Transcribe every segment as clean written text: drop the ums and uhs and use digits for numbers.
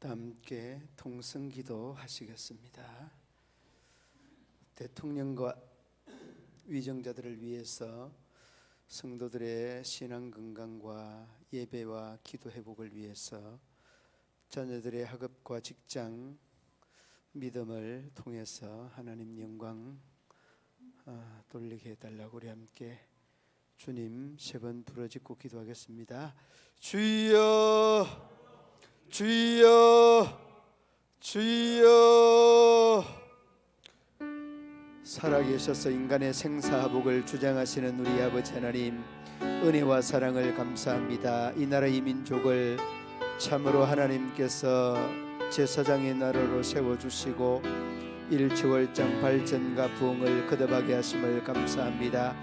함께 통성기도 하시겠습니다. 대통령과 위정자들을 위해서 성도들의 신앙 건강과 예배와 기도 회복을 위해서 자녀들의 학업과 직장, 믿음을 통해서 하나님 영광 돌리게 해달라고 우리 함께 주님 3번 부르짖고 기도하겠습니다. 주여 주여 주여. 살아계셔서 인간의 생사화복을 주장하시는 우리 아버지 하나님, 은혜와 사랑을 감사합니다. 이 나라 이 민족을 참으로 하나님께서 제사장의 나라로 세워주시고 일체월장 발전과 부흥을 거듭하게 하심을 감사합니다.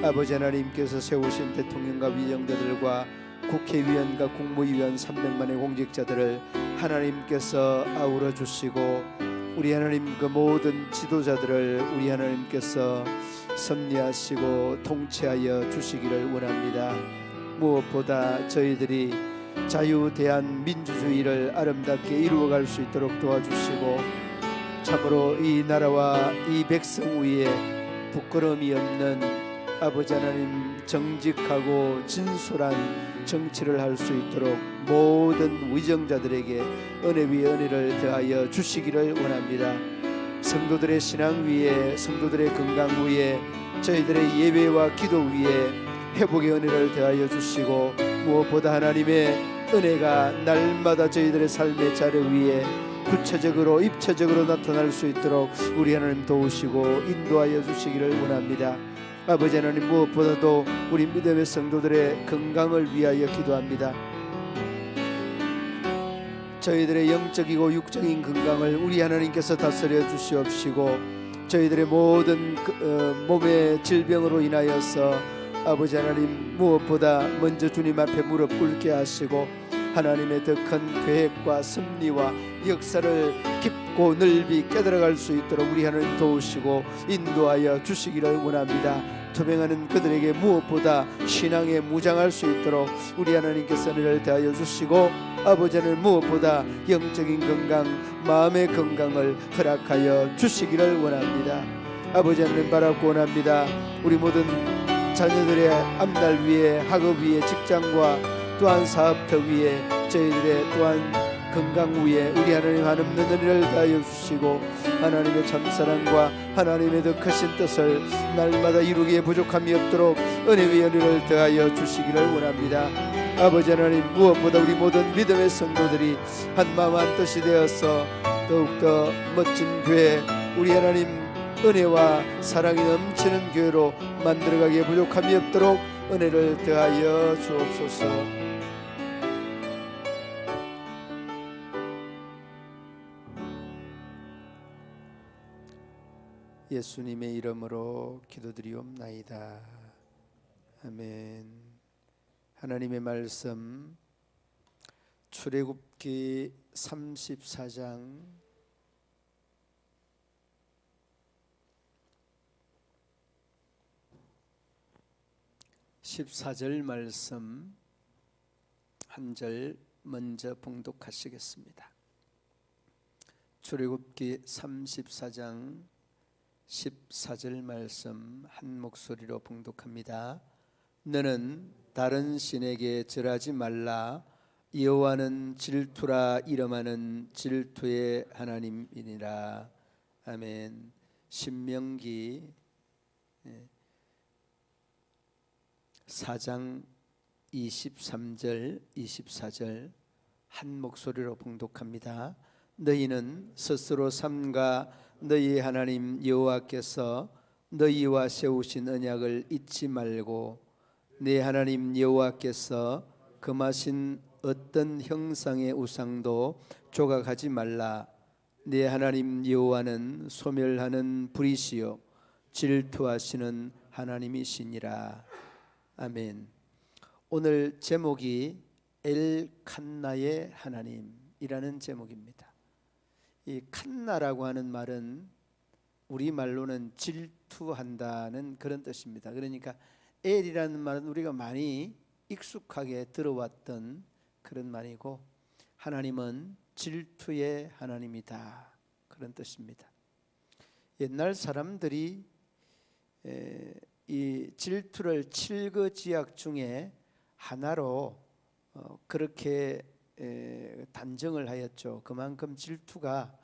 아버지 하나님께서 세우신 대통령과 위정자들과 국회의원과 국무위원 300만의 공직자들을 하나님께서 아우러 주시고 우리 하나님 그 모든 지도자들을 우리 하나님께서 섭리하시고 통치하여 주시기를 원합니다. 무엇보다 저희들이 자유대한민주주의를 아름답게 이루어갈 수 있도록 도와주시고 참으로 이 나라와 이 백성 위에 부끄러움이 없는 아버지 하나님 정직하고 진솔한 정치를 할 수 있도록 모든 위정자들에게 은혜 위에 은혜를 더하여 주시기를 원합니다. 성도들의 신앙 위에, 성도들의 건강 위에, 저희들의 예배와 기도 위에 회복의 은혜를 더하여 주시고 무엇보다 하나님의 은혜가 날마다 저희들의 삶의 자리 위에 구체적으로 입체적으로 나타날 수 있도록 우리 하나님 도우시고 인도하여 주시기를 원합니다. 아버지 하나님, 무엇보다도 우리 믿음의 성도들의 건강을 위하여 기도합니다. 저희들의 영적이고 육적인 건강을 우리 하나님께서 다스려 주시옵시고 저희들의 모든 몸의 질병으로 인하여서 아버지 하나님 무엇보다 먼저 주님 앞에 무릎 꿇게 하시고 하나님의 더 큰 계획과 섭리와 역사를 깊고 넓이 깨달아갈 수 있도록 우리 하나님 도우시고 인도하여 주시기를 원합니다. 투명하는 그들에게 무엇보다 신앙에 무장할 수 있도록 우리 하나님께서 은혜를 더하여 주시고 아버지 하나님 무엇보다 영적인 건강, 마음의 건강을 허락하여 주시기를 원합니다. 아버지 하나님 바라고 원합니다. 우리 모든 자녀들의 앞날 위에, 학업 위에, 직장과 또한 사업터 위에, 저희들의 또한 건강 위에 우리 하나님 한없는 은혜를 다하여 주시고 하나님의 참사랑과 하나님의 더 크신 뜻을 날마다 이루기에 부족함이 없도록 은혜 위에 은혜를 더하여 주시기를 원합니다. 아버지 하나님 무엇보다 우리 모든 믿음의 성도들이 한마음 한뜻이 되어서 더욱더 멋진 교회, 우리 하나님 은혜와 사랑이 넘치는 교회로 만들어가기에 부족함이 없도록 은혜를 더하여 주옵소서. 예수님의 이름으로 기도드리옵나이다. 아멘. 하나님의 말씀 출애굽기 34장 14절 말씀 한 절 먼저 봉독하시겠습니다. 출애굽기 34장 14절 말씀 한 목소리로 봉독합니다. 너는 다른 신에게 절하지 말라. 여호와는 질투라 이름하는 질투의 하나님이니라. 아멘. 신명기 4장 23절 24절 한 목소리로 봉독합니다. 너희는 스스로 삼가 너희 하나님 여호와께서 너희와 세우신 언약을 잊지 말고 네 하나님 여호와께서 금하신 어떤 형상의 우상도 조각하지 말라. 네 하나님 여호와는 소멸하는 불이시요 질투하시는 하나님이시니라. 아멘. 오늘 제목이 엘칸나의 하나님이라는 제목입니다. 이 칸나라고 하는 말은 우리말로는 질투한다는 그런 뜻입니다. 그러니까 엘이라는 말은 우리가 많이 익숙하게 들어왔던 그런 말이고 하나님은 질투의 하나님이다, 그런 뜻입니다. 옛날 사람들이 이 질투를 7거 지약 중에 하나로 그렇게 단정을 하였죠. 그만큼 질투가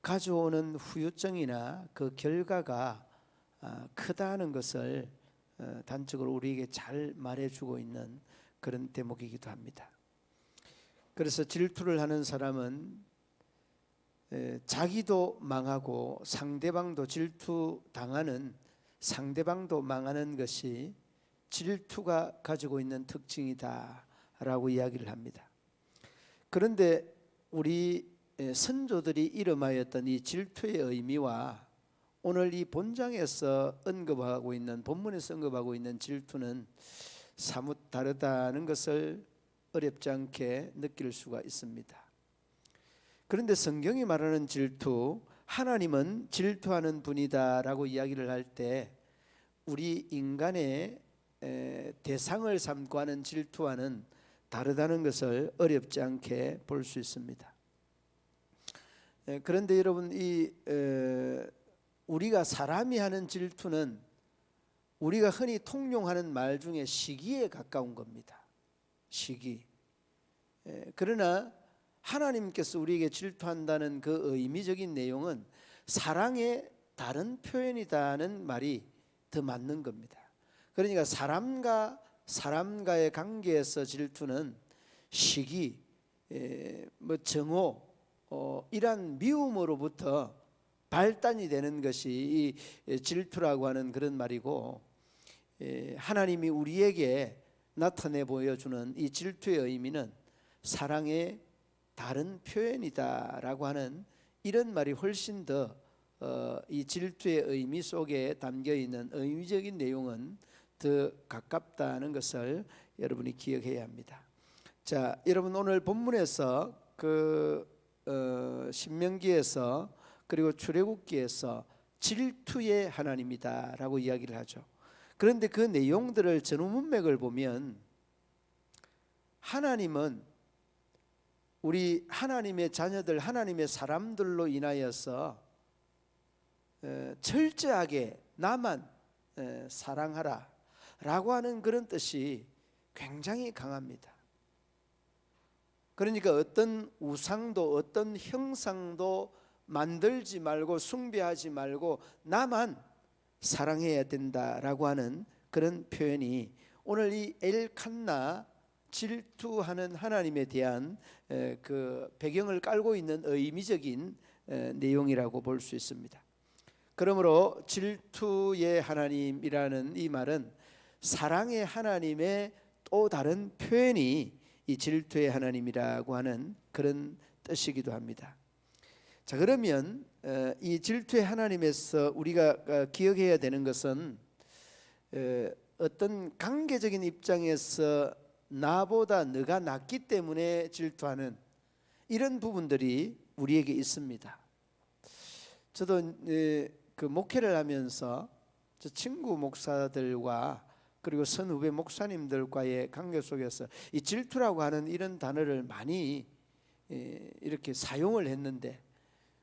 가져오는 후유증이나 그 결과가 크다는 것을 단적으로 우리에게 잘 말해주고 있는 그런 대목이기도 합니다. 그래서 질투를 하는 사람은 자기도 망하고 상대방도 질투당하는, 상대방도 망하는 것이 질투가 가지고 있는 특징이다라고 이야기를 합니다. 그런데 우리 선조들이 이름하였던 이 질투의 의미와 오늘 이 본장에서 언급하고 있는, 본문에서 언급하고 있는 질투는 사뭇 다르다는 것을 어렵지 않게 느낄 수가 있습니다. 그런데 성경이 말하는 질투, 하나님은 질투하는 분이다라고 이야기를 할 때 우리 인간의 대상을 삼고 하는 질투와는 다르다는 것을 어렵지 않게 볼 수 있습니다. 그런데 여러분, 우리가 사람이 하는 질투는 우리가 흔히 통용하는 말 중에 시기에 가까운 겁니다. 시기. 그러나 하나님께서 우리에게 질투한다는 그 의미적인 내용은 사랑의 다른 표현이다는 말이 더 맞는 겁니다. 그러니까 사람과 사람과의 관계에서 질투는 시기, 정오, 이러한 미움으로부터 발단이 되는 것이 이 질투라고 하는 그런 말이고, 하나님이 우리에게 나타내 보여주는 이 질투의 의미는 사랑의 다른 표현이다라고 하는 이런 말이 훨씬 더 이 질투의 의미 속에 담겨 있는 의미적인 내용은 더 가깝다는 것을 여러분이 기억해야 합니다. 자, 여러분, 오늘 본문에서 신명기에서 그리고 출애굽기에서 질투의 하나님이다라고 이야기를 하죠. 그런데 그 내용들을 전후 문맥을 보면 하나님은 우리 하나님의 자녀들, 하나님의 사람들로 인하여서 철저하게 나만 사랑하라 라고 하는 그런 뜻이 굉장히 강합니다. 그러니까 어떤 우상도 어떤 형상도 만들지 말고 숭배하지 말고 나만 사랑해야 된다라고 하는 그런 표현이 오늘 이 엘칸나, 질투하는 하나님에 대한 그 배경을 깔고 있는 의미적인 내용이라고 볼 수 있습니다. 그러므로 질투의 하나님이라는 이 말은 사랑의 하나님의 또 다른 표현이 이 질투의 하나님이라고 하는 그런 뜻이기도 합니다. 자, 그러면 이 질투의 하나님에서 우리가 기억해야 되는 것은 어떤 관계적인 입장에서 나보다 너가 낫기 때문에 질투하는 이런 부분들이 우리에게 있습니다. 저도 그 목회를 하면서 저 친구 목사들과 그리고 선후배 목사님들과의 관계 속에서 이 질투라고 하는 이런 단어를 많이 이렇게 사용을 했는데,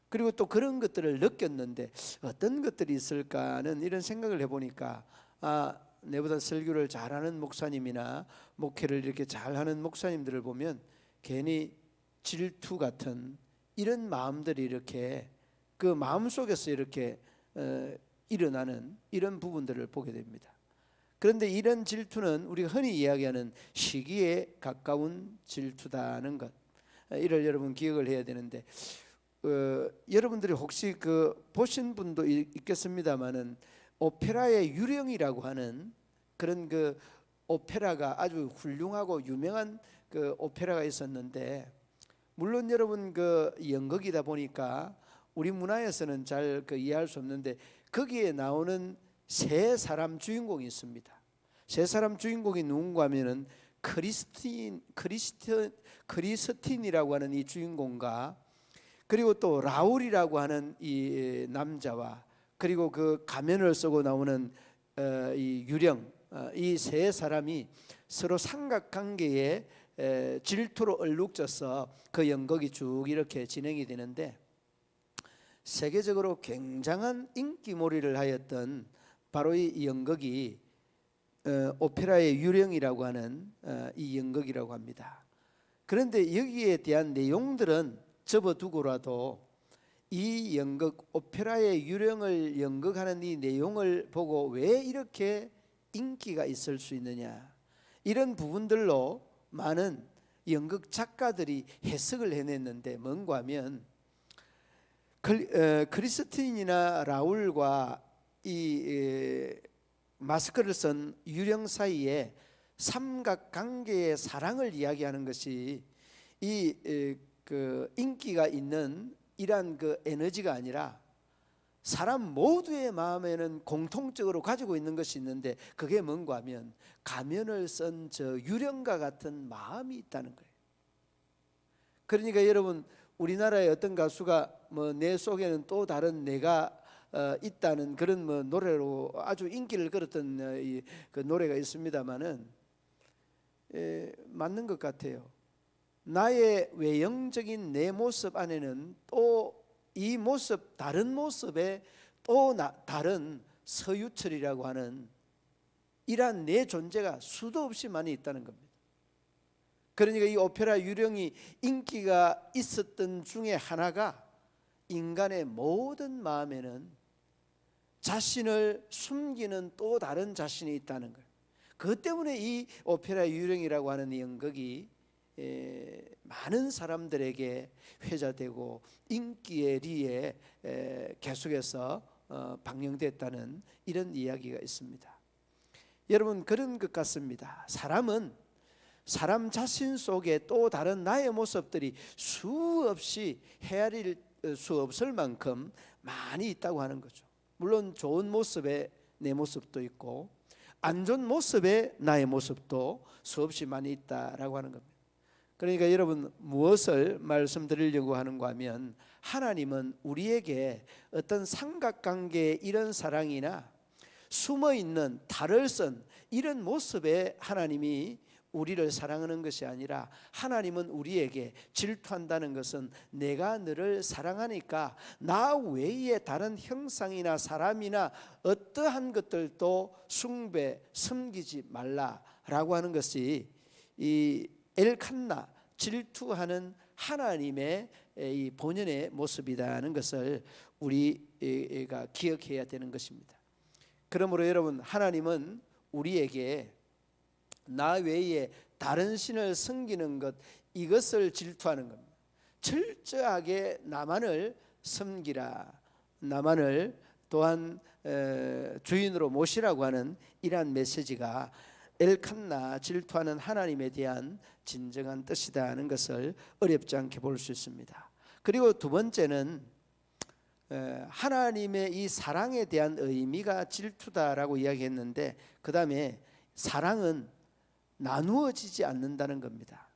그리고 또 그런 것들을 느꼈는데 어떤 것들이 있을까 하는 이런 생각을 해보니까 내보다 설교를 잘하는 목사님이나 목회를 이렇게 잘하는 목사님들을 보면 괜히 질투 같은 이런 마음들이 이렇게 그 마음속에서 이렇게 일어나는 이런 부분들을 보게 됩니다. 그런데 이런 질투는 우리가 흔히 이야기하는 시기에 가까운 질투다는 것, 이를 여러분 기억을 해야 되는데, 여러분들이 혹시 보신 분도 있겠습니다마는 오페라의 유령이라고 하는 그런 그 오페라가 아주 훌륭하고 유명한 그 오페라가 있었는데, 물론 여러분 그 연극이다 보니까 우리 문화에서는 잘 이해할 수 없는데 거기에 나오는 세 사람 주인공이 있습니다. 세 사람 주인공이 누군가 하면은 크리스틴이라고 하는 이 주인공과, 그리고 또 라울이라고 하는 이 남자와, 그리고 그 가면을 쓰고 나오는 이 유령, 이 세 사람이 서로 삼각관계에 질투로 얼룩져서 그 연극이 쭉 이렇게 진행이 되는데, 세계적으로 굉장한 인기몰이를 하였던 바로 이 연극이 오페라의 유령이라고 하는 이 연극이라고 합니다. 그런데 여기에 대한 내용들은 접어두고라도 이 연극, 오페라의 유령을 연극하는 이 내용을 보고 왜 이렇게 인기가 있을 수 있느냐, 이런 부분들로 많은 연극 작가들이 해석을 해냈는데, 뭔가 하면 크리스틴이나 라울과 이 마스크를 쓴 유령 사이에 삼각관계의 사랑을 이야기하는 것이 그 인기가 있는 이러한 그 에너지가 아니라, 사람 모두의 마음에는 공통적으로 가지고 있는 것이 있는데, 그게 뭔가 하면 가면을 쓴 저 유령과 같은 마음이 있다는 거예요. 그러니까 여러분, 우리나라의 어떤 가수가 뭐 내 속에는 또 다른 내가 있다는 그런 뭐 노래로 아주 인기를 끌었던 그 노래가 있습니다만은, 맞는 것 같아요. 나의 외형적인 내 모습 안에는 또 이 모습, 다른 모습에 또 다른 서유철이라고 하는 이러한 내 존재가 수도 없이 많이 있다는 겁니다. 그러니까 이 오페라 유령이 인기가 있었던 중에 하나가, 인간의 모든 마음에는 자신을 숨기는 또 다른 자신이 있다는 거예요. 그것 때문에 이 오페라 유령이라고 하는 이 연극이 많은 사람들에게 회자되고 인기의 리에 계속해서 방영됐다는 이런 이야기가 있습니다. 여러분, 그런 것 같습니다. 사람은 사람 자신 속에 또 다른 나의 모습들이 수없이 헤아릴 수 없을 만큼 많이 있다고 하는 거죠. 물론 좋은 모습에 내 모습도 있고 안 좋은 모습에 나의 모습도 수없이 많이 있다라고 하는 겁니다. 그러니까 여러분, 무엇을 말씀드리려고 하는가 하면, 하나님은 우리에게 어떤 삼각관계의 이런 사랑이나 숨어있는 달을 쓴 이런 모습에 하나님이 우리를 사랑하는 것이 아니라, 하나님은 우리에게 질투한다는 것은 내가 너를 사랑하니까 나 외에 다른 형상이나 사람이나 어떠한 것들도 숭배, 섬기지 말라라고 하는 것이 이 엘칸나, 질투하는 하나님의 이 본연의 모습이라는 것을 우리가 기억해야 되는 것입니다. 그러므로 여러분, 하나님은 우리에게 나 외에 다른 신을 섬기는 것, 이것을 질투하는 겁니다. 철저하게 나만을 섬기라, 나만을 또한 주인으로 모시라고 하는 이러한 메시지가 엘칸나, 질투하는 하나님에 대한 진정한 뜻이다는 것을 어렵지 않게 볼 수 있습니다. 그리고 두 번째는 하나님의 이 사랑에 대한 의미가 질투다라고 이야기했는데, 그 다음에 사랑은 나누어지지 않는다는 겁니다.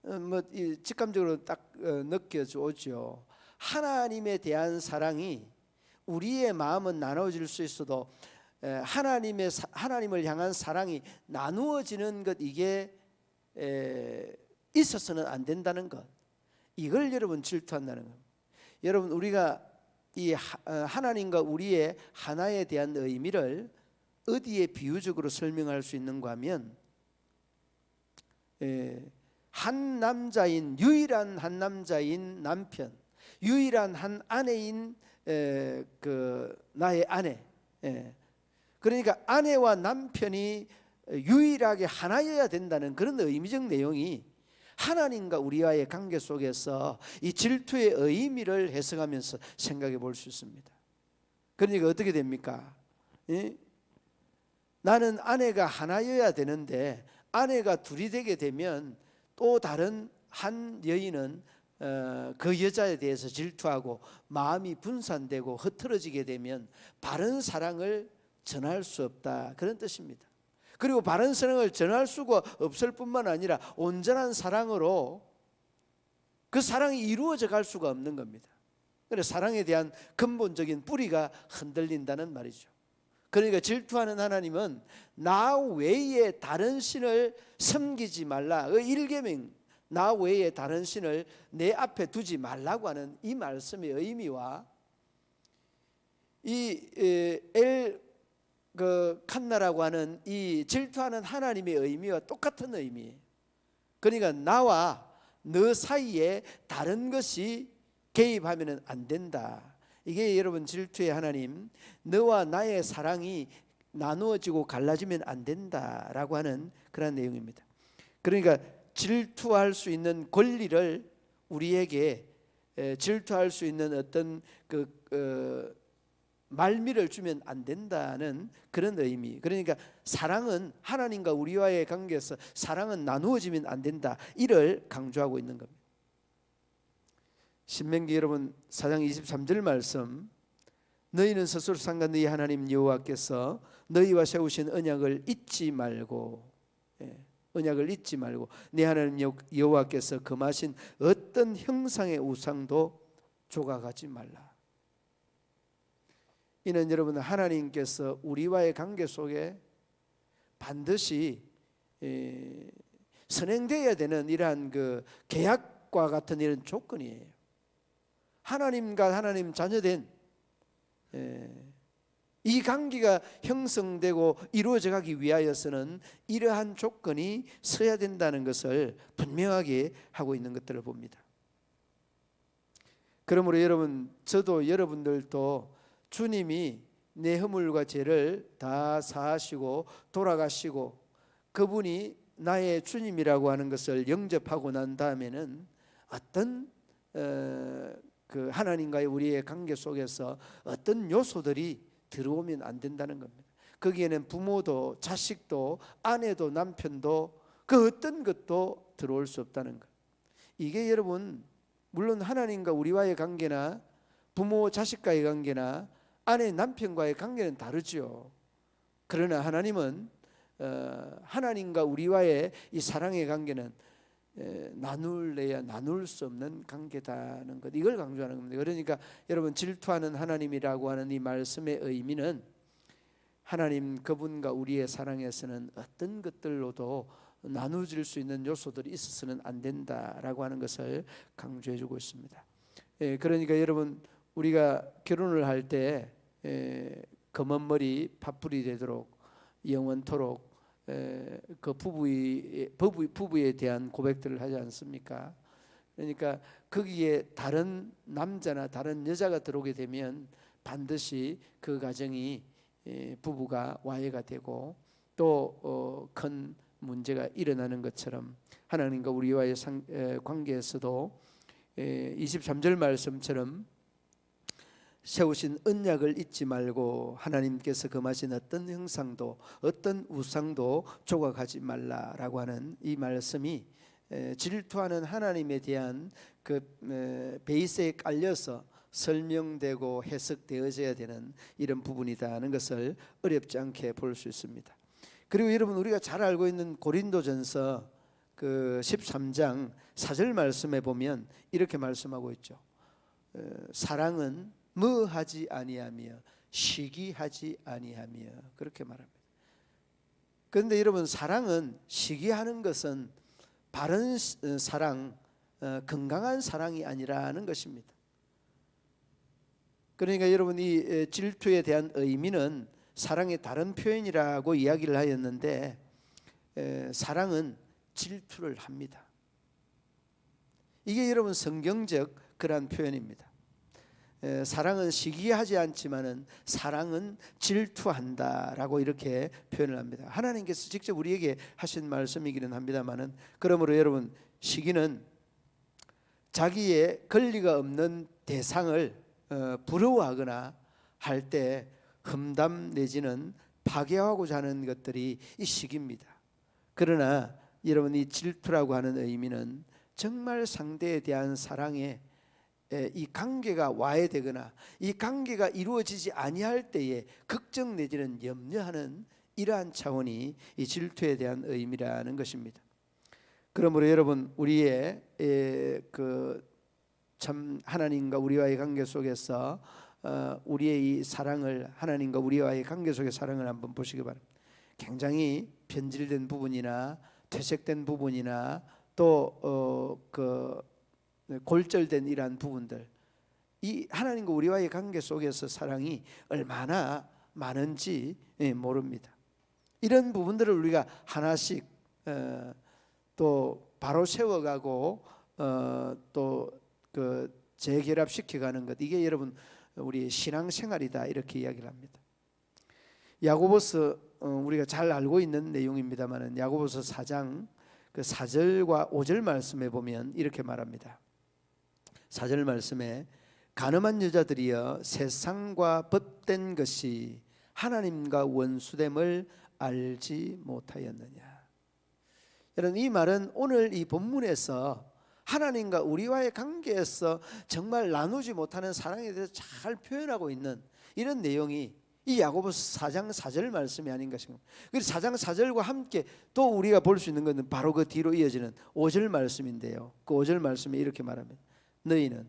뭐 직감적으로 딱 느껴지죠. 하나님에 대한 사랑이, 우리의 마음은 나눠질 수 있어도 하나님을 향한 사랑이 나누어지는 것, 이게 있어서는 안 된다는 것, 이걸 여러분 질투한다는 것. 여러분, 우리가 이 하나님과 우리의 하나에 대한 의미를 어디에 비유적으로 설명할 수 있는가 하면, 한 남자인, 유일한 한 남자인 남편, 유일한 한 아내인 그 나의 아내, 그러니까 아내와 남편이 유일하게 하나여야 된다는 그런 의미적 내용이 하나님과 우리와의 관계 속에서 이 질투의 의미를 해석하면서 생각해 볼 수 있습니다. 그러니까 어떻게 됩니까? 나는 아내가 하나여야 되는데, 아내가 둘이 되게 되면 또 다른 한 여인은 그 여자에 대해서 질투하고 마음이 분산되고 흐트러지게 되면 바른 사랑을 전할 수 없다, 그런 뜻입니다. 그리고 바른 사랑을 전할 수가 없을 뿐만 아니라 온전한 사랑으로 그 사랑이 이루어져 갈 수가 없는 겁니다. 그래서 사랑에 대한 근본적인 뿌리가 흔들린다는 말이죠. 그러니까 질투하는 하나님은 나 외에 다른 신을 섬기지 말라. 그 일계명, 나 외에 다른 신을 내 앞에 두지 말라고 하는 이 말씀의 의미와 그 칸나라고 하는 이 질투하는 하나님의 의미와 똑같은 의미예요. 그러니까 나와 너 사이에 다른 것이 개입하면 안 된다. 이게 여러분 질투의 하나님, 너와 나의 사랑이 나누어지고 갈라지면 안 된다라고 하는 그런 내용입니다. 그러니까 질투할 수 있는 권리를 우리에게 질투할 수 있는 어떤 말미를 주면 안 된다는 그런 의미. 그러니까 사랑은 하나님과 우리와의 관계에서 사랑은 나누어지면 안 된다, 이를 강조하고 있는 겁니다. 신명기 여러분 4장 23절 말씀, 너희는 스스로 삼가 너희 하나님 여호와께서 너희와 세우신 언약을 잊지 말고, 언약을 잊지 말고 네 하나님 여호와께서 금하신 어떤 형상의 우상도 조각하지 말라. 이는 여러분 하나님께서 우리와의 관계 속에 반드시 선행되어야 되는 이러한 그 계약과 같은 이런 조건이에요. 하나님과 하나님 자녀된 이 관계가 형성되고 이루어져 가기 위하여서는 이러한 조건이 서야 된다는 것을 분명하게 하고 있는 것들을 봅니다. 그러므로 여러분, 저도 여러분들도 주님이 내 허물과 죄를 다 사하시고 돌아가시고 그분이 나의 주님이라고 하는 것을 영접하고 난 다음에는 어떤 그 하나님과의 우리의 관계 속에서 어떤 요소들이 들어오면 안 된다는 겁니다. 거기에는 부모도 자식도 아내도 남편도 그 어떤 것도 들어올 수 없다는 것. 이게 여러분 물론 하나님과 우리와의 관계나 부모 자식과의 관계나 아내 남편과의 관계는 다르죠. 그러나 하나님은 하나님과 우리와의 이 사랑의 관계는 나눌래야 나눌 수 없는 관계다는 것, 이걸 강조하는 겁니다. 그러니까 여러분 질투하는 하나님이라고 하는 이 말씀의 의미는 하나님 그분과 우리의 사랑에서는 어떤 것들로도 나누어질 수 있는 요소들이 있어서는 안 된다라고 하는 것을 강조해 주고 있습니다. 그러니까 여러분 우리가 결혼을 할 때 검은 머리 팥불이 되도록 영원토록 그 부부에 대한 고백들을 하지 않습니까? 그러니까 거기에 다른 남자나 다른 여자가 들어오게 되면 반드시 그 가정이 부부가 와해가 되고 또 큰 문제가 일어나는 것처럼 하나님과 우리와의 관계에서도 23절 말씀처럼 세우신 언약을 잊지 말고 하나님께서 금하신 어떤 형상도 어떤 우상도 조각하지 말라라고 하는 이 말씀이 질투하는 하나님에 대한 그 베이스에 깔려서 설명되고 해석되어져야 되는 이런 부분이다는 것을 어렵지 않게 볼 수 있습니다. 그리고 여러분 우리가 잘 알고 있는 고린도전서 그 13장 4절 말씀에 보면 이렇게 말씀하고 있죠. 사랑은 뭐하지 아니하며 시기하지 아니하며, 그렇게 말합니다. 그런데 여러분 사랑은 시기하는 것은 바른 사랑, 건강한 사랑이 아니라는 것입니다. 그러니까 여러분 이 질투에 대한 의미는 사랑의 다른 표현이라고 이야기를 하였는데 사랑은 질투를 합니다. 이게 여러분 성경적 그러한 표현입니다. 사랑은 시기하지 않지만은 사랑은 질투한다라고 이렇게 표현을 합니다. 하나님께서 직접 우리에게 하신 말씀이기는 합니다만은, 그러므로 여러분 시기는 자기의 권리가 없는 대상을 부러워하거나 할 때 험담 내지는 파괴하고자 하는 것들이 이 시기입니다. 그러나 여러분 이 질투라고 하는 의미는 정말 상대에 대한 사랑에 이 관계가 와해되거나 이 관계가 이루어지지 아니할 때에 걱정 내지는 염려하는 이러한 차원이 이 질투에 대한 의미라는 것입니다. 그러므로 여러분 우리의 그 참 하나님과 우리와의 관계 속에서 우리의 이 사랑을, 하나님과 우리와의 관계 속의 사랑을 한번 보시기 바랍니다. 굉장히 변질된 부분이나 퇴색된 부분이나 또 골절된 이러한 부분들, 이 하나님과 우리와의 관계 속에서 사랑이 얼마나 많은지 모릅니다. 이런 부분들을 우리가 하나씩 또 바로 세워가고 또 재결합시켜가는 것, 이게 여러분 우리의 신앙생활이다, 이렇게 이야기를 합니다. 야고보서 우리가 잘 알고 있는 내용입니다만은 야고보서 4장 4절과 5절 말씀에 보면 이렇게 말합니다. 4절 말씀에 간음한 여자들이여 세상과 벗된 것이 하나님과 원수됨을 알지 못하였느냐. 여러분, 이 말은 오늘 이 본문에서 하나님과 우리와의 관계에서 정말 나누지 못하는 사랑에 대해서 잘 표현하고 있는 이런 내용이 이 야고보서 4장 4절 말씀이 아닌가 싶습니다. 그래서 4장 4절과 함께 또 우리가 볼 수 있는 것은 바로 그 뒤로 이어지는 5절 말씀인데요. 그 5절 말씀에 이렇게 말합니다. 너희는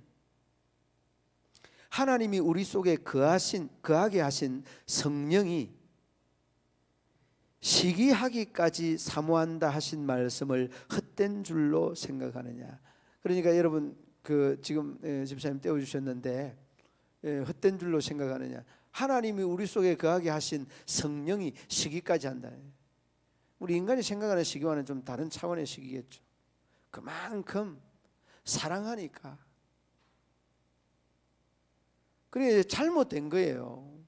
하나님이 우리 속에 거하게 하신 성령이 시기하기까지 사모한다 하신 말씀을 헛된 줄로 생각하느냐. 그러니까 여러분 지금 집사님 떼어주셨는데 헛된 줄로 생각하느냐. 하나님이 우리 속에 거하게 하신 성령이 시기까지 한다. 우리 인간이 생각하는 시기와는 좀 다른 차원의 시기겠죠. 그만큼 사랑하니까. 그래 잘못된 거예요.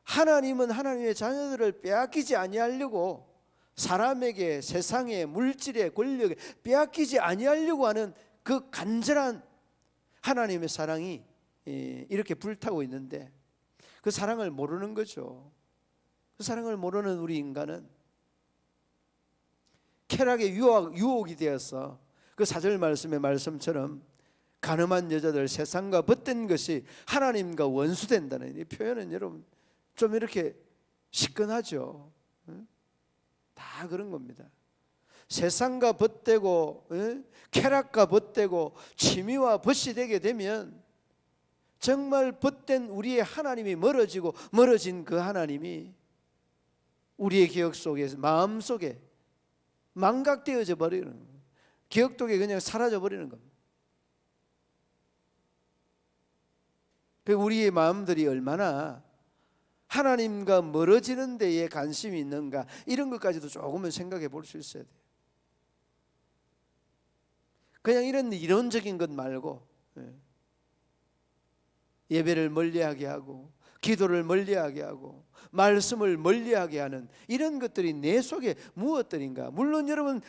하나님은 하나님의 자녀들을 빼앗기지 아니하려고 사람에게, 세상에, 물질에, 권력에 빼앗기지 아니하려고 하는 그 간절한 하나님의 사랑이 이렇게 불타고 있는데 그 사랑을 모르는 거죠. 그 사랑을 모르는 우리 인간은 쾌락의 유혹이 되어서 그 4절 말씀의 말씀처럼 간음한 여자들, 세상과 벗된 것이 하나님과 원수된다는 이 표현은 여러분 좀 이렇게 시끈하죠. 다 그런 겁니다. 세상과 벗되고 쾌락과 벗되고 취미와 벗이 되게 되면 정말 벗된 우리의 하나님이 멀어진 그 하나님이 우리의 기억 속에서, 마음 속에 망각되어져 버리는, 기억 속에 그냥 사라져 버리는 겁니다. 우리의 마음들이 얼마나 하나님과 멀어지는 데에 관심이 있는가, 이런 것까지도 조금은 생각해 볼 수 있어야 돼요. 그냥 이런 이론적인 것 말고 예배를 멀리하게 하고 기도를 멀리하게 하고 말씀을 멀리하게 하는 이런 것들이 내 속에 무엇들인가. 물론 여러분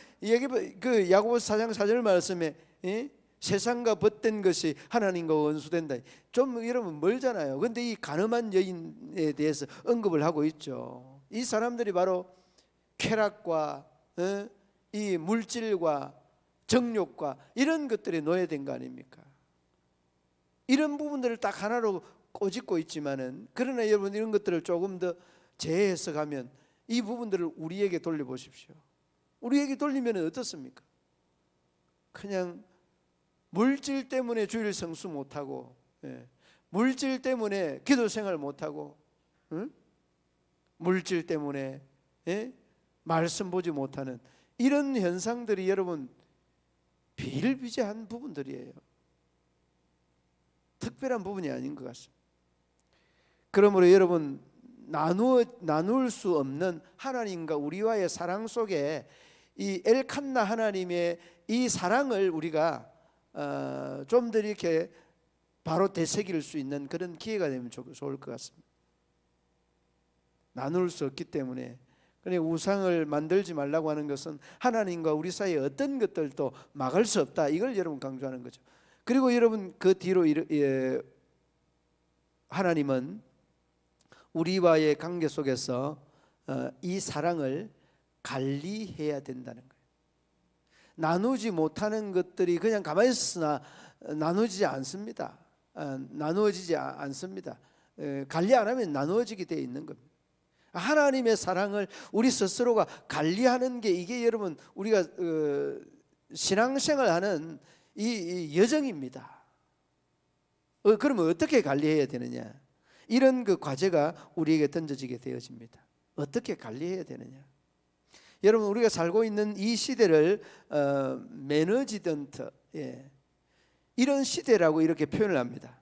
그 야고보서 4장 4절 말씀에 세상과 벗된 것이 하나님과 원수된다, 좀 여러분 멀잖아요. 그런데 이 간음한 여인에 대해서 언급을 하고 있죠. 이 사람들이 바로 쾌락과 이 물질과 정욕과 이런 것들에 노예된 거 아닙니까? 이런 부분들을 딱 하나로 꼬집고 있지만은, 그러나 여러분 이런 것들을 조금 더 재해석하면 이 부분들을 우리에게 돌려보십시오. 우리에게 돌리면 어떻습니까? 그냥 물질 때문에 주일 성수 못하고, 물질 때문에 기도 생활 못하고, 물질 때문에 말씀 보지 못하는 이런 현상들이 여러분 비일비재한 부분들이에요. 특별한 부분이 아닌 것 같습니다. 그러므로 여러분 나눌 수 없는 하나님과 우리와의 사랑 속에 이 엘칸나 하나님의 이 사랑을 우리가 좀 더 이렇게 바로 되새길 수 있는 그런 기회가 되면 좋을 것 같습니다. 나눌 수 없기 때문에, 그러니까 우상을 만들지 말라고 하는 것은 하나님과 우리 사이에 어떤 것들도 막을 수 없다, 이걸 여러분 강조하는 거죠. 그리고 여러분 그 뒤로 하나님은 우리와의 관계 속에서 이 사랑을 관리해야 된다는 거예요. 나누지 못하는 것들이 그냥 가만히 있으나 나누어지지 않습니다. 관리 안 하면 나누어지게 되어 있는 겁니다. 하나님의 사랑을 우리 스스로가 관리하는 게, 이게 여러분 우리가 신앙생활하는 이 여정입니다. 그러면 어떻게 관리해야 되느냐? 이런 그 과제가 우리에게 던져지게 되어집니다. 어떻게 관리해야 되느냐? 여러분, 우리가 살고 있는 이 시대를 매너지던트, 이런 시대라고 이렇게 표현을 합니다.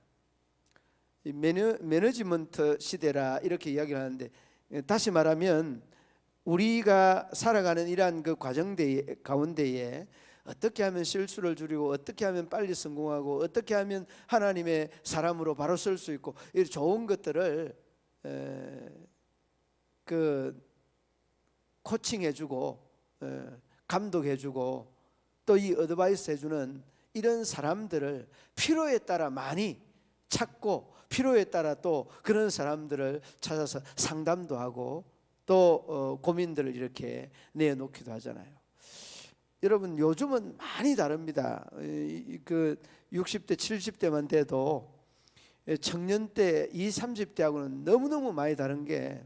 매너지먼트 시대라 이렇게 이야기를 하는데, 다시 말하면 우리가 살아가는 이러한 그 과정 가운데에 어떻게 하면 실수를 줄이고, 어떻게 하면 빨리 성공하고, 어떻게 하면 하나님의 사람으로 바로 설 수 있고, 이 좋은 것들을 그 코칭해주고 감독해주고 또 이 어드바이스 해주는 이런 사람들을 필요에 따라 많이 찾고, 필요에 따라 또 그런 사람들을 찾아서 상담도 하고 또 고민들을 이렇게 내놓기도 하잖아요. 여러분, 요즘은 많이 다릅니다. 그 60대 70대만 돼도 청년 때 20, 30대하고는 너무너무 많이 다른 게,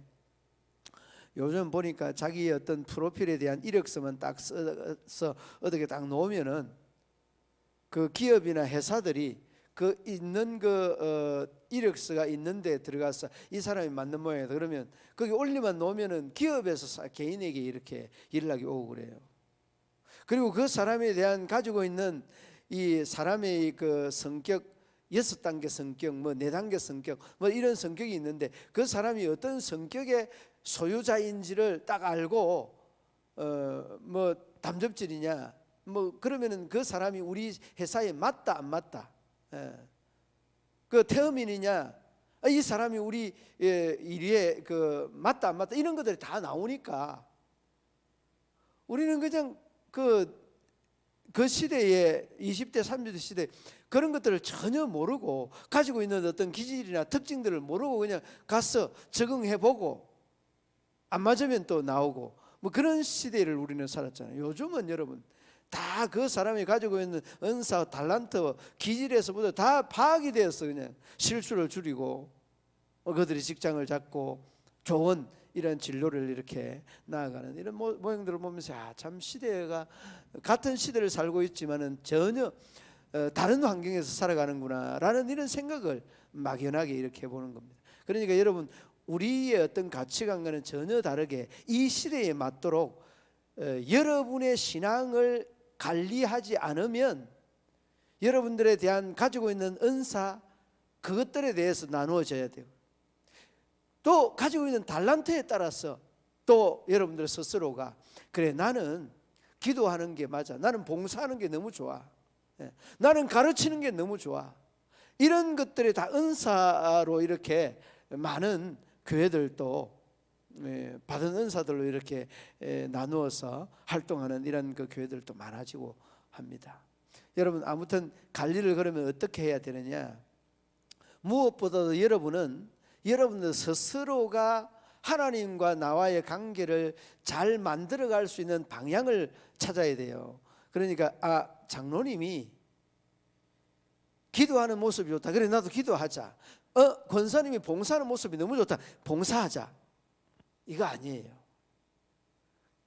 요즘 보니까 자기의 어떤 프로필에 대한 이력서만 딱 써서 어떻게 딱 놓으면은 그 기업이나 회사들이 그 있는 그 이력서가 있는 데 들어가서 이 사람이 맞는 모양이다 그러면 거기 올리만 놓으면은 기업에서 개인에게 이렇게 연락이 오고 그래요. 그리고 그 사람에 대한 가지고 있는 이 사람의 그 성격, 6단계 성격, 뭐 4단계 성격, 뭐 이런 성격이 있는데 그 사람이 어떤 성격의 소유자인지를 딱 알고 뭐 담접질이냐, 뭐 그러면은 그 사람이 우리 회사에 맞다 안 맞다, 그 태음인이냐, 이 사람이 우리 일에 그 맞다 안 맞다, 이런 것들이 다 나오니까 우리는 그냥 그 시대에 20대 30대 시대 그런 것들을 전혀 모르고, 가지고 있는 어떤 기질이나 특징들을 모르고 그냥 가서 적응해보고 안 맞으면 또 나오고, 뭐 그런 시대를 우리는 살았잖아요. 요즘은 여러분 다 그 사람이 가지고 있는 은사, 달란트, 기질에서부터 다 파악이 되었어. 그냥 실수를 줄이고 그들이 직장을 잡고 좋은 이런 진로를 이렇게 나아가는 이런 모형들을 보면서 참 시대가 같은 시대를 살고 있지만은 전혀 다른 환경에서 살아가는구나 라는 이런 생각을 막연하게 이렇게 해보는 겁니다. 그러니까 여러분, 우리의 어떤 가치관과는 전혀 다르게 이 시대에 맞도록 여러분의 신앙을 관리하지 않으면 여러분들에 대한 가지고 있는 은사, 그것들에 대해서 나누어져야 돼요. 또 가지고 있는 달란트에 따라서 또 여러분들 스스로가, 그래 나는 기도하는 게 맞아, 나는 봉사하는 게 너무 좋아, 나는 가르치는 게 너무 좋아, 이런 것들이 다 은사로 이렇게 많은 교회들도 받은 은사들로 이렇게 나누어서 활동하는 이런 그 교회들도 많아지고 합니다. 여러분, 아무튼 관리를 그러면 어떻게 해야 되느냐? 무엇보다도 여러분들 스스로가 하나님과 나와의 관계를 잘 만들어갈 수 있는 방향을 찾아야 돼요. 그러니까 장로님이 기도하는 모습이 좋다, 그래 나도 기도하자. 권사님이 봉사하는 모습이 너무 좋다, 봉사하자. 이거 아니에요.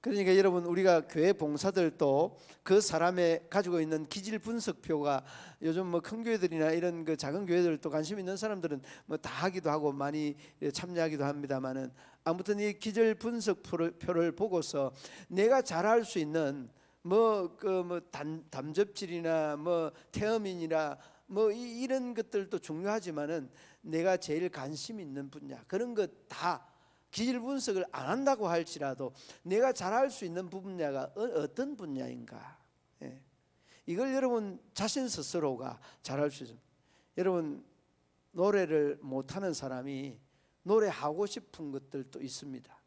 그러니까 여러분, 우리가 교회 봉사들도 그 사람의 가지고 있는 기질 분석표가, 요즘 뭐 큰 교회들이나 이런 그 작은 교회들도 관심 있는 사람들은 뭐 다 하기도 하고 많이 참여하기도 합니다만은, 아무튼 이 기질 분석표를 보고서 내가 잘할 수 있는 담접질이나 뭐 태음인이나 뭐 이런 것들도 중요하지만은 내가 제일 관심 있는 분야, 그런 것 다 기질 분석을 안 한다고 할지라도 내가 잘할 수 있는 분야가 어떤 분야인가, 이걸 여러분 자신 스스로가 잘할 수 있습니다. 여러분, 노래를 못하는 사람이 노래하고 싶은 것들도 있습니다.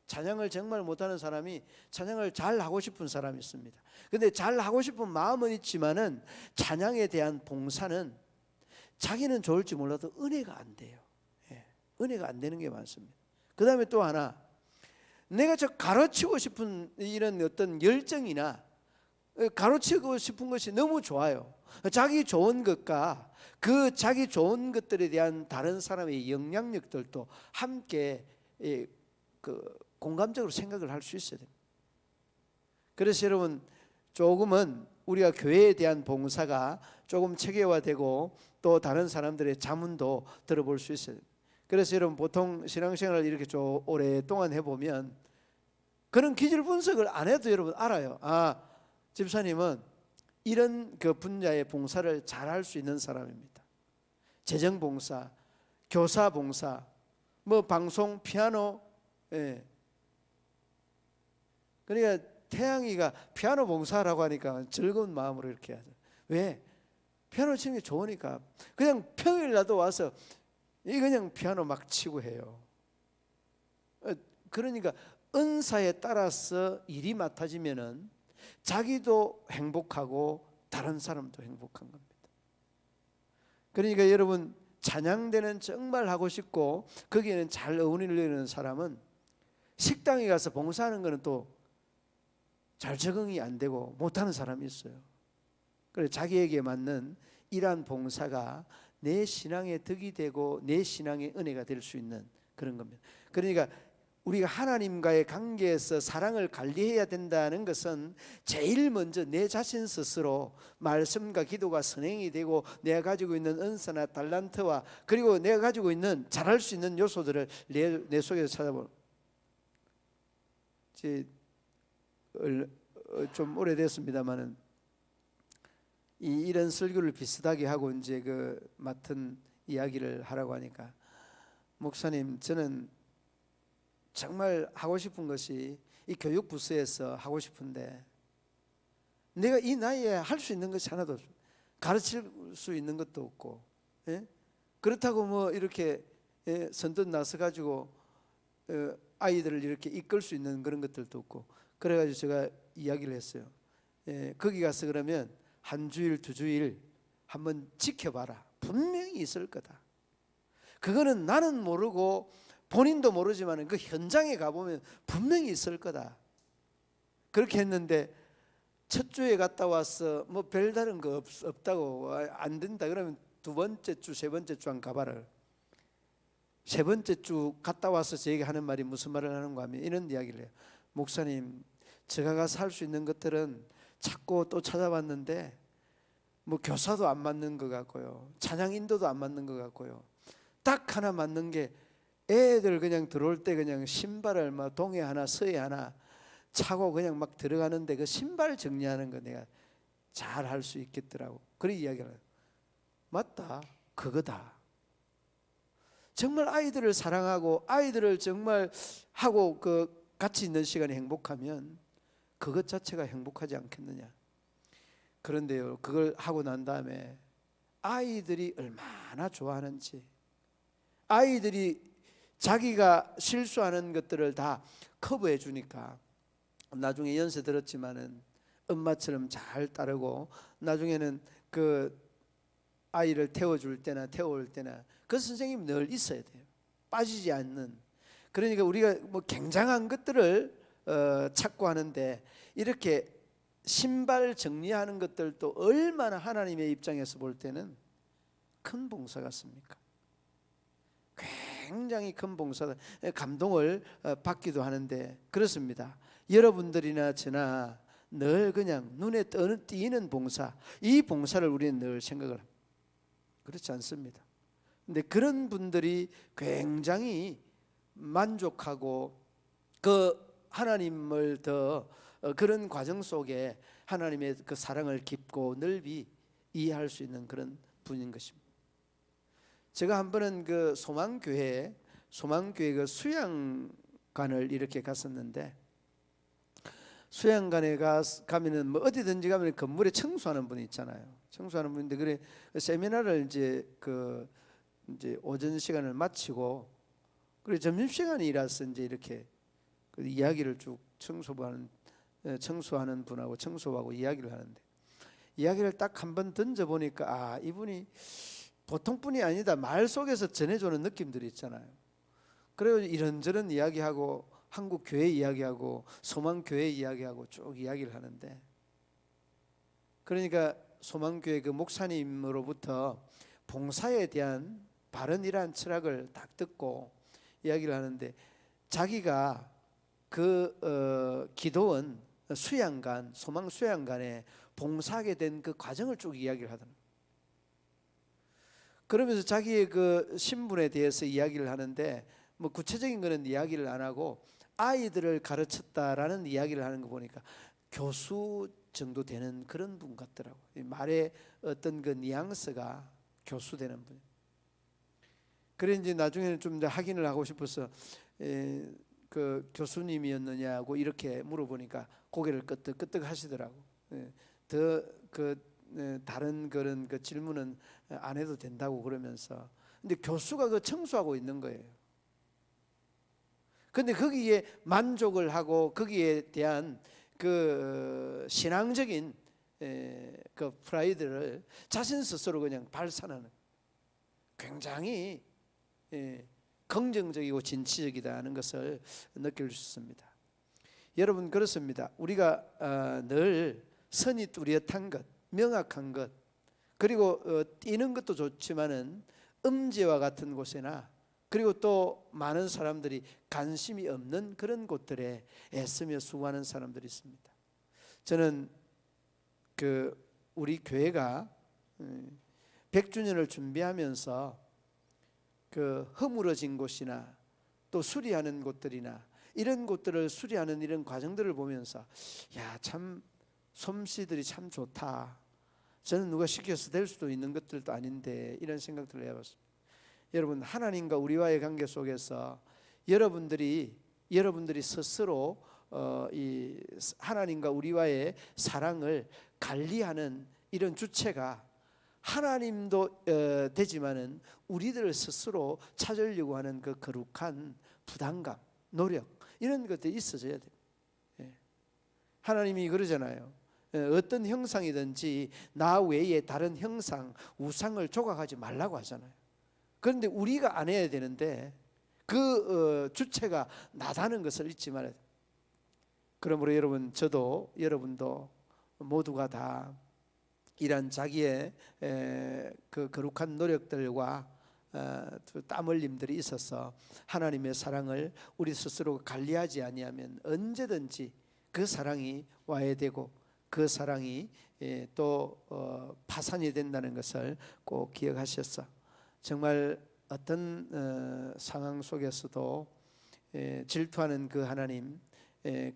찬양을 정말 못하는 사람이 찬양을 잘 하고 싶은 사람이 있습니다. 근데 잘 하고 싶은 마음은 있지만은 찬양에 대한 봉사는 자기는 좋을지 몰라도 은혜가 안 돼요. 은혜가 안 되는 게 많습니다. 그 다음에 또 하나, 내가 가르치고 싶은 이런 어떤 열정이나 가르치고 싶은 것이 너무 좋아요. 자기 좋은 것과 그 자기 좋은 것들에 대한 다른 사람의 영향력들도 함께 공감적으로 생각을 할 수 있어야 됩니다. 그래서 여러분, 조금은 우리가 교회에 대한 봉사가 조금 체계화되고 또 다른 사람들의 자문도 들어볼 수 있어요. 그래서 여러분 보통 신앙생활을 이렇게 좀 오랫동안 해보면 그런 기질 분석을 안 해도 여러분 알아요. 아, 집사님은 이런 그 분야의 봉사를 잘할 수 있는 사람입니다. 재정 봉사, 교사 봉사, 뭐 방송, 피아노. 예. 그러니까 태양이가 피아노 봉사라고 하니까 즐거운 마음으로 이렇게 하죠. 왜? 피아노 치는 게 좋으니까. 그냥 평일날도 와서 이 그냥 피아노 막 치고 해요. 그러니까 은사에 따라서 일이 맡아지면은 자기도 행복하고 다른 사람도 행복한 겁니다. 그러니까 여러분 찬양대는 정말 하고 싶고 거기에는 잘 어울리는 사람은 식당에 가서 봉사하는 거는 또 잘 적응이 안 되고 못하는 사람이 있어요. 그래서 자기에게 맞는 이러한 봉사가 내 신앙의 덕이 되고 내 신앙의 은혜가 될 수 있는 그런 겁니다. 그러니까 우리가 하나님과의 관계에서 사랑을 관리해야 된다는 것은 제일 먼저 내 자신 스스로 말씀과 기도가 선행이 되고 내가 가지고 있는 은사나 달란트와 그리고 내가 가지고 있는 잘할 수 있는 요소들을 내 속에서 찾아보는. 좀 오래됐습니다만은 이런 설교를 비슷하게 하고 이제 그 맡은 이야기를 하라고 하니까 목사님 저는 정말 하고 싶은 것이 이 교육부서에서 하고 싶은데 내가 이 나이에 할 수 있는 것이 하나도 없어. 가르칠 수 있는 것도 없고, 예? 그렇다고 뭐 이렇게 선뜻 나서 가지고 아이들을 이렇게 이끌 수 있는 그런 것들도 없고, 그래가지고 제가 이야기를 했어요. 거기 가서 그러면 한 주일 두 주일 한번 지켜봐라. 분명히 있을 거다. 그거는 나는 모르고 본인도 모르지만 그 현장에 가보면 분명히 있을 거다. 그렇게 했는데 첫 주에 갔다 와서 뭐 별다른 거 없다고 안 된다 그러면 두 번째 주, 세 번째 주 한 가봐라. 세 번째 주 갔다 와서 저에게 하는 말이 무슨 말을 하는가 하면 이런 이야기를 해요. 목사님 제가 가서 할 수 있는 것들은 찾고 또 찾아봤는데 뭐 교사도 안 맞는 것 같고요, 찬양 인도도 안 맞는 것 같고요, 딱 하나 맞는 게 애들 그냥 들어올 때 그냥 신발을 막 동해 하나 서해 하나 차고 그냥 막 들어가는데 그 신발 정리하는 거 내가 잘 할 수 있겠더라고. 그런 이야기를 해요. 맞다, 그거다. 정말 아이들을 사랑하고 아이들을 정말 하고 그 같이 있는 시간이 행복하면 그것 자체가 행복하지 않겠느냐. 그런데요, 그걸 하고 난 다음에 아이들이 얼마나 좋아하는지, 아이들이 자기가 실수하는 것들을 다 커버해 주니까 나중에 연세 들었지만은 엄마처럼 잘 따르고 나중에는 그 아이를 태워줄 때나 태워올 때나 그 선생님이 늘 있어야 돼요. 빠지지 않는. 그러니까 우리가 뭐 굉장한 것들을 찾고 하는데 이렇게 신발 정리하는 것들도 얼마나 하나님의 입장에서 볼 때는 큰 봉사 같습니까? 굉장히 큰 봉사다. 감동을 받기도 하는데 그렇습니다. 여러분들이나 저나 늘 그냥 눈에 띄는 봉사, 이 봉사를 우리는 늘 생각을 합니다. 그렇지 않습니다. 근데 그런 분들이 굉장히 만족하고 그 하나님을 더 그런 과정 속에 하나님의 그 사랑을 깊고 넓이 이해할 수 있는 그런 분인 것입니다. 제가 한 번은 그 소망교회 그 수양관을 이렇게 갔었는데, 수양관에 가면은 뭐 어디든지 가면 건물에 청소하는 분이 있잖아요. 청소하는 분인데 그래 세미나를 이제 오전 시간을 마치고 그래 점심 시간이라서 이제 이렇게 그 이야기를 쭉 청소하는 분하고 청소하고 이야기를 하는데, 이야기를 딱 한 번 던져 보니까 아, 이분이 보통 분이 아니다. 말 속에서 전해주는 느낌들이 있잖아요. 그래서 이런저런 이야기하고 한국 교회 이야기하고 소망교회 이야기하고 쭉 이야기를 하는데, 그러니까 소망교회 그 목사님으로부터 봉사에 대한 바른이란 철학을 딱 듣고 이야기를 하는데, 자기가 그 기도원 수양관, 소망 수양관에 봉사하게 된 그 과정을 쭉 이야기를 하더라고요. 그러면서 자기의 그 신분에 대해서 이야기를 하는데 뭐 구체적인 거는 이야기를 안 하고 아이들을 가르쳤다라는 이야기를 하는 거 보니까 교수 정도 되는 그런 분 같더라고요. 말의 어떤 그 뉘앙스가 교수 되는 분. 그래 이제 나중에는 좀 더 확인을 하고 싶어서 그 교수님이었느냐고 이렇게 물어보니까 고개를 끄덕끄덕 하시더라고. 다른 그런 그 질문은 안 해도 된다고 그러면서, 근데 교수가 그 청소하고 있는 거예요. 근데 거기에 만족을 하고 거기에 대한 그 신앙적인 그 프라이드를 자신 스스로 그냥 발산하는, 굉장히 긍정적이고 진취적이다는 것을 느낄 수 있습니다. 여러분, 그렇습니다. 우리가 늘 선이 뚜렷한 것, 명확한 것, 그리고 뛰는 것도 좋지만은 음지와 같은 곳에나, 그리고 또 많은 사람들이 관심이 없는 그런 곳들에 애쓰며 수고하는 사람들이 있습니다. 저는 우리 교회가 100주년을 준비하면서 그 허물어진 곳이나 또 수리하는 곳들이나 이런 곳들을 수리하는 이런 과정들을 보면서 참 솜씨들이 참 좋다. 저는 누가 시켜서 될 수도 있는 것들도 아닌데 이런 생각들을 해봤습니다. 여러분, 하나님과 우리와의 관계 속에서 여러분들이 스스로 이 하나님과 우리와의 사랑을 관리하는 이런 주체가 하나님도 되지만은 우리들 스스로 찾으려고 하는 그 거룩한 부담감, 노력, 이런 것들이 있어져야 돼요. 하나님이 그러잖아요. 어떤 형상이든지 나 외에 다른 형상, 우상을 조각하지 말라고 하잖아요. 그런데 우리가 안 해야 되는데 그 주체가 나다는 것을 잊지 말아야 돼요. 그러므로 여러분, 저도 여러분도 모두가 다 이런 자기의 그 거룩한 노력들과 땀 흘림들이 있어서 하나님의 사랑을 우리 스스로 관리하지 아니하면 언제든지 그 사랑이 와야 되고 그 사랑이 또 파산이 된다는 것을 꼭 기억하셔서, 정말 어떤 상황 속에서도 질투하는 그 하나님,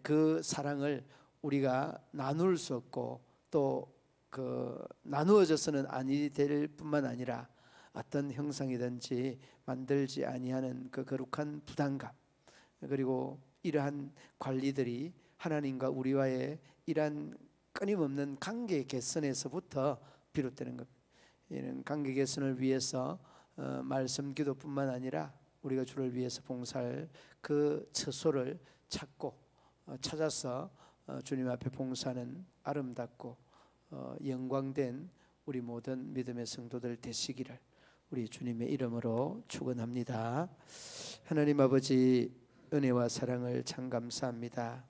그 사랑을 우리가 나눌 수 없고 또 나누어져서는 아니 될 뿐만 아니라 어떤 형상이든지 만들지 아니하는 그 거룩한 부담감, 그리고 이러한 관리들이 하나님과 우리와의 이러한 끊임없는 관계 개선에서부터 비롯되는 겁니다. 이런 관계 개선을 위해서 말씀 기도뿐만 아니라 우리가 주를 위해서 봉사할 그 처소를 찾아서 주님 앞에 봉사하는 아름답고 영광된 우리 모든 믿음의 성도들 되시기를 우리 주님의 이름으로 축원합니다. 하나님 아버지, 은혜와 사랑을 참 감사합니다.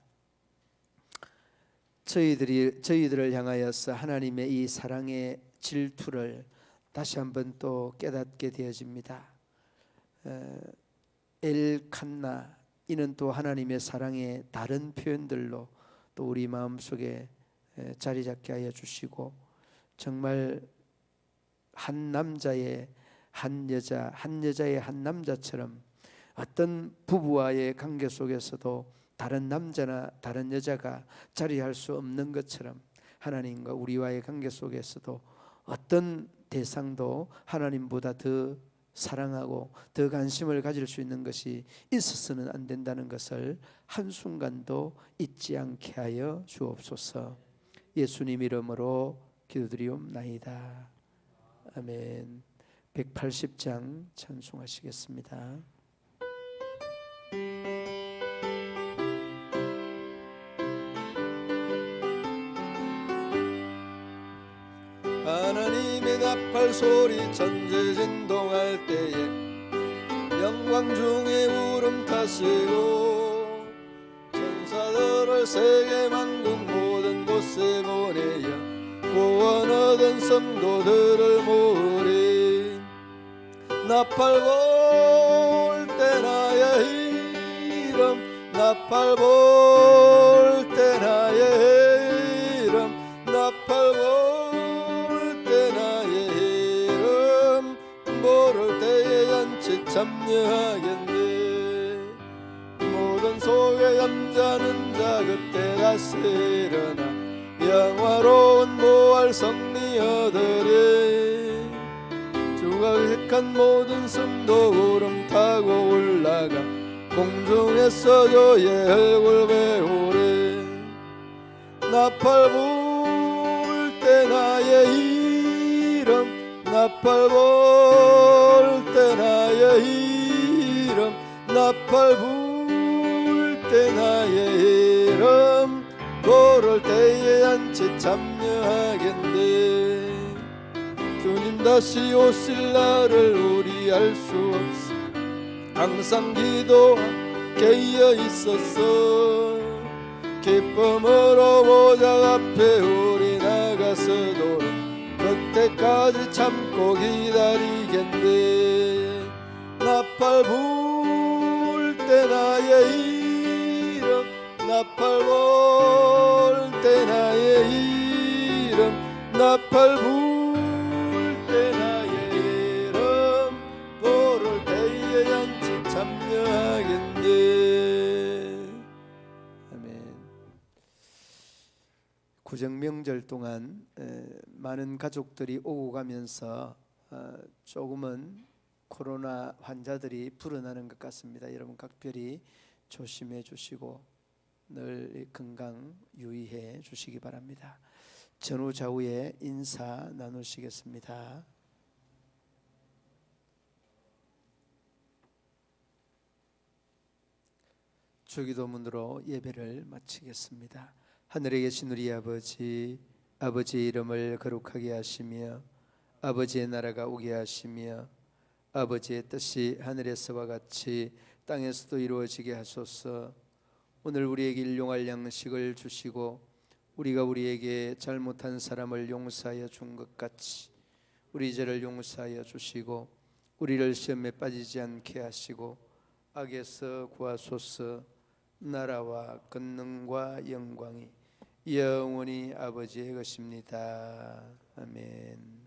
저희들을 향하여서 하나님의 이 사랑의 질투를 다시 한번 또 깨닫게 되어집니다. 엘칸나, 이는 또 하나님의 사랑의 다른 표현들로 또 우리 마음속에 자리 잡게 하여 주시고, 정말 한 남자의 한 여자, 한 여자의 한 남자처럼 어떤 부부와의 관계 속에서도 다른 남자나 다른 여자가 자리할 수 없는 것처럼 하나님과 우리와의 관계 속에서도 어떤 대상도 하나님보다 더 사랑하고 더 관심을 가질 수 있는 것이 있어서는 안 된다는 것을 한순간도 잊지 않게 하여 주옵소서. 예수님 이름으로 기도드리옵나이다. 아멘. 180장 찬송하시겠습니다. 하나님의 나팔 소리 천지 진동할 때에 영광 중에 울음 타시고 천사들을 세계 만국 모든 곳에 보내어 구원 얻은 성도들을 모으리. 나팔 볼 때 나의 이름, 나팔 볼 때 나의 아름다운 모알 성리여들이 주가 택한 모든 성도 구름 타고 올라가 공중에서 저의 얼굴 배우래. 나팔 불 때 나의 이름 나팔 불 때 나의 이름 나팔 불 때 나의 이름 부를 때에 잔치 참여하겠네. 주님 다시 오실 날을 우리 알 수 없어 항상 기도하 깨어 있었어. 기쁨으로 보좌 앞에 우리 나가서도록 그때까지 참고 기다리겠네. 나팔 불 때 나의 이름 나팔 불 때 나의 이름 나팔 불 때 나의 이름 부를 때에 잔치 참여하겠네. 아멘. 구정명절 동안 많은 가족들이 오고 가면서 조금은 코로나 환자들이 불어나는 것 같습니다. 여러분 각별히 조심해 주시고 늘 건강 유의해 주시기 바랍니다. 전후 좌우에 인사 나누시겠습니다. 주기도문으로 예배를 마치겠습니다. 하늘에 계신 우리 아버지, 아버지의 이름을 거룩하게 하시며 아버지의 나라가 오게 하시며 아버지의 뜻이 하늘에서와 같이 땅에서도 이루어지게 하소서. 오늘 우리에게 일용할 양식을 주시고 우리가 우리에게 잘못한 사람을 용서하여 준 것 같이 우리 죄를 용서하여 주시고 우리를 시험에 빠지지 않게 하시고 악에서 구하소서. 나라와 권능과 영광이 영원히 아버지의 것입니다. 아멘.